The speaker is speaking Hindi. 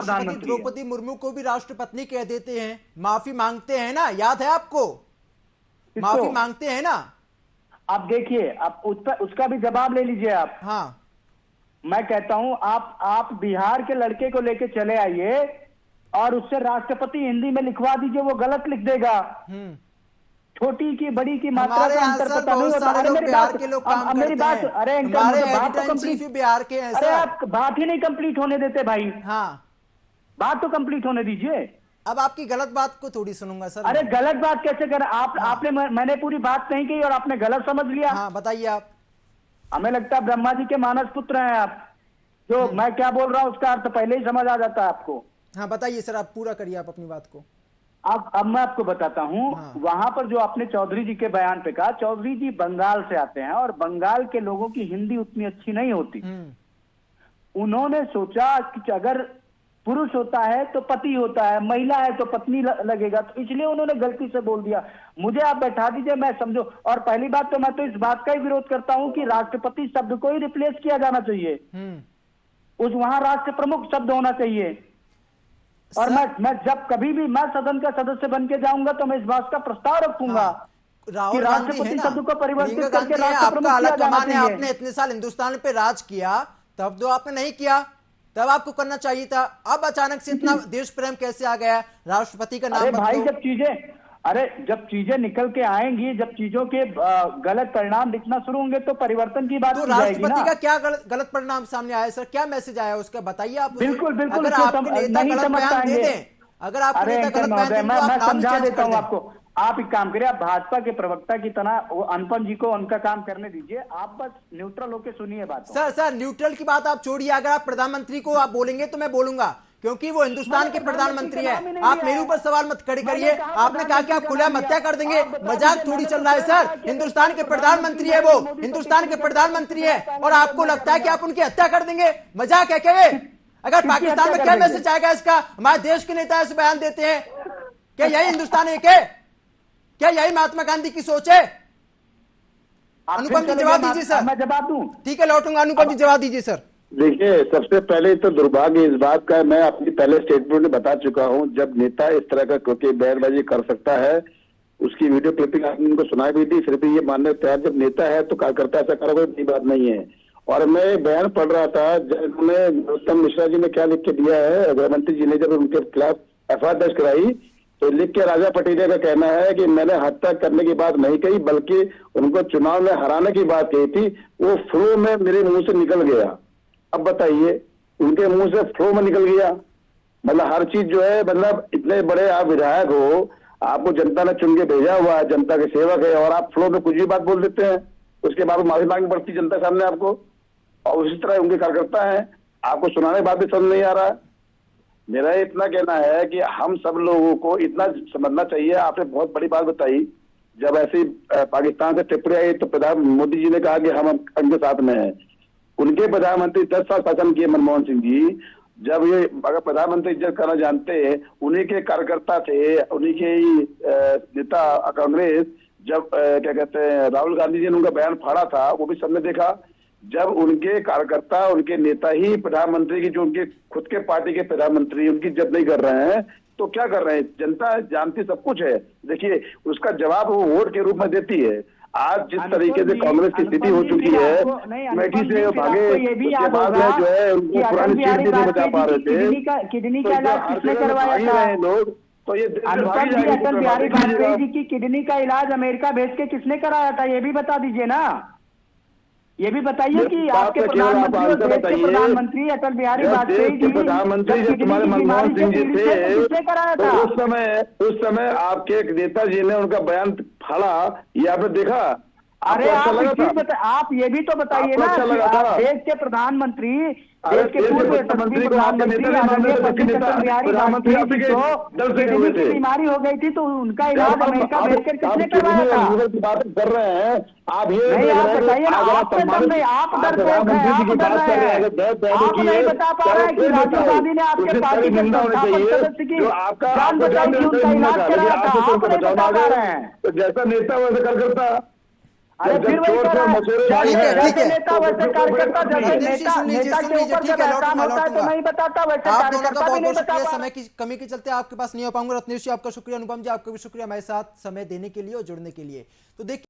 राष्ट्रपति द्रौपदी मुर्मू को भी राष्ट्रपत्नी कह देते हैं, माफी मांगते हैं ना, याद है आपको? माफी मांगते हैं ना। आप देखिए, आप उसका भी जवाब ले लीजिए आप। हाँ, मैं कहता हूं आप बिहार के लड़के को लेके चले आइए और उससे राष्ट्रपति हिंदी में लिखवा दीजिए, वो गलत लिख देगा। छोटी की बड़ी की मात्रा का अंतर पता नहीं होता। अरे मेरी बात, मेरी बात, अरे हमारे एडिटर इन चीफ बिहार के हैं। अरे आप बात ही नहीं कंप्लीट होने देते भाई। हाँ, बात तो कंप्लीट होने दीजिए। अब आपकी गलत बात को थोड़ी सुनूंगा सर। अरे गलत बात कैसे कर आपने मैंने पूरी बात नहीं की और आपने गलत समझ लिया। हाँ, बताइए आप। हमें लगता है ब्रह्मा जी के मानस पुत्र हैं आप। जो मैं क्या बोल रहा हूं उसका अर्थ पहले ही समझ आ जाता है आपको। हाँ, बताइए सर, आप पूरा करिए आप अपनी बात को। अब मैं आपको बताता हूं। हाँ। वहां पर जो आपने चौधरी जी के बयान पे कहा, चौधरी जी बंगाल से आते हैं और बंगाल के लोगों की हिंदी उतनी अच्छी नहीं होती। उन्होंने सोचा कि अगर पुरुष होता है तो पति होता है, महिला है तो पत्नी लगेगा, तो इसलिए उन्होंने गलती से बोल दिया। मुझे आप बैठा दीजिए, मैं समझो। और पहली बात तो मैं तो इस बात का ही विरोध करता हूं कि राष्ट्रपति शब्द को ही रिप्लेस किया जाना चाहिए। उस वहां राष्ट्र प्रमुख शब्द होना चाहिए। और मैं जब कभी भी मैं सदन का सदस्य बन के जाऊंगा तो मैं इस बात का प्रस्ताव रखूंगा। राहुल राष्ट्रपति शब्द को परिवर्तित करके राष्ट्र प्रमुख किया जाना चाहिए। आपने इतने साल हिंदुस्तान पे राज किया, तब तो आपने नहीं किया, तब आपको करना चाहिए था। अब अचानक से इतना देश प्रेम कैसे आ गया? राष्ट्रपति का नाम भाई जब चीजें निकल के आएंगी, जब चीजों के गलत परिणाम दिखना शुरू होंगे तो परिवर्तन की बात हो जाएगी ना। राष्ट्रपति का क्या गलत परिणाम सामने आया सर? क्या मैसेज आया उसका, बताइए आप। बिल्कुल अगर आपके नेता गलत बयान दे दें, अगर आपके नेता गलत बयान दें, मैं समझा देता हूँ आपको। आप एक काम करिए, आप भाजपा के प्रवक्ता की तरह वो अनुपम जी को उनका काम करने दीजिए, आप बस न्यूट्रल होकर सुनिए बात। सर न्यूट्रल की बात आप छोड़िए। अगर आप प्रधानमंत्री को आप बोलेंगे तो मैं बोलूंगा, क्योंकि वो हिंदुस्तान के प्रधानमंत्री है। आप मेरे ऊपर सवाल मत खड़े करिए। आपने कहा कि आप खुला हत्या कर देंगे, मजाक थोड़ी चल रहा है सर। हिंदुस्तान के प्रधानमंत्री है वो, हिंदुस्तान के प्रधानमंत्री है, और आपको लगता है कि आप उनकी हत्या कर देंगे? मजाक है क्या ये? अगर पाकिस्तान में क्या मैसेज आएगा इसका? हमारे देश के नेता ऐसे बयान देते हैं, क्या यही हिंदुस्तान है? क्या यही महात्मा गांधी की सोच है? अनुपम जी जवाब दीजिए सर। मैं जवाब दूं? ठीक है, लौटूंगा। अनुपम जी जवाब दीजिए सर। देखिए, सबसे पहले तो दुर्भाग्य इस बात का, मैं अपनी पहले स्टेटमेंट में बता चुका हूं, जब नेता इस तरह का क्योंकि बयानबाजी कर सकता है, उसकी वीडियो क्लिपिंग आपने उनको सुनाई भी थी, फिर भी ये मानने तैयार, जब नेता है तो कार्यकर्ता ऐसा करा, कोई बड़ी बात नहीं है। और मैं बयान पढ़ रहा था, जब उन्होंने उत्तम मिश्रा जी ने क्या लिख के दिया है, गृह मंत्री जी ने जब उनके खिलाफ एफआईआर दर्ज कराई तो लिख के राजा पटेरिया का कहना है कि मैंने हत्या करने की बात नहीं कही, बल्कि उनको चुनाव में हराने की बात कही थी। वो फ्लो में मेरे मुंह से निकल गया। अब बताइए, उनके मुंह से फ्लो में निकल गया, मतलब हर चीज जो है, मतलब इतने बड़े आप विधायक हो, आपको जनता ने चुन के भेजा हुआ है, जनता के सेवक है, और आप फ्लो में कुछ भी बात बोल देते हैं, उसके बाद माफी मांगनी पड़ती जनता सामने आपको। और उसी तरह उनके कार्यकर्ता हैं, आपको सुनाने बात भी समझ नहीं आ रहा है। मेरा इतना कहना है कि हम सब लोगों को इतना समझना चाहिए। आपने बहुत बड़ी बात बताई, जब ऐसी पाकिस्तान से टिप्पणी आई तो प्रधान मोदी जी ने कहा कि हम उनके साथ में हैं। उनके प्रधानमंत्री 10 साल शासन किए मनमोहन सिंह जी, जब ये अगर प्रधानमंत्री इज्जत करना जानते हैं, उन्हीं के कार्यकर्ता थे, उन्हीं के नेता कांग्रेस, जब क्या कहते हैं राहुल गांधी जी ने उनका बयान फाड़ा था, वो भी सबने देखा। जब उनके कार्यकर्ता, उनके नेता ही प्रधानमंत्री की, जो उनके खुद के पार्टी के प्रधानमंत्री, उनकी इज्जत नहीं कर रहे हैं, तो क्या कर रहे हैं? जनता जानती सब कुछ है। देखिए, उसका जवाब वो वोट के रूप में देती है। आज जिस तरीके से कांग्रेस की स्थिति हो चुकी है, अमेठी से भागे, उसके बाद में जो है उनको पुरानी सीट नहीं बचा पा रहे थे, किडनी का इलाज किसने करवाया था? लोग तो ये अटल बिहारी वाजपेयी जी की किडनी का इलाज अमेरिका भेज के किसने कराया था? ये भी बता दीजिए ना। ये भी बताइए कि आपके प्रधानमंत्री अटल बिहारी वाजपेयी जी, प्रधानमंत्री जब तुम्हारे मनमोहन सिंह जी थे, कराया था? उस समय आपके एक नेताजी ने उनका बयान फाड़ा, ये आपने देखा? अरे आप ये भी तो बताइए ना, देश के प्रधानमंत्री, देश के पूर्व यशस्वी प्रधानमंत्री बीमारी हो गई थी तो उनका इलाज अमेरिका भेजकर किसने करवाया था? बात कर रहे हैं आप, ये नहीं, आप बताइए ना। आप डरपोक हैं, आप डर रहे हैं, आप नहीं बता पा रहे हैं कि राजीव गांधी ने आपके पार्टी के संस्थापक सदस्य की जान बचाई थी, उनका इलाज कराया था, आप नहीं बता पा रहे हैं। जैसा नेता वैसा कार्यकर्ता। अरे जब फिर वही चोर कह से रहा है, मशहूर ठीक है, जैसे ठीक है। नेता वैसे कार्यकर्ता, जैसे रत्नेश जी, नेता सुन लीजिए, नेता सुन के लीजिए, ऊपर ठीक जब है, एहसान होता है तो नहीं बताता, वैसे आप दोनों का कार्यकर्ता भी बहुत नहीं बहुत बता शुक्रिया। पा समय की कमी के चलते आपके पास नहीं हो पाऊंगा। रत्नेश जी आपका शुक्रिया, अनुपम जी आपका भी शुक्रिया हमारे साथ समय देने के लिए और जुड़ने के लिए। तो देखिए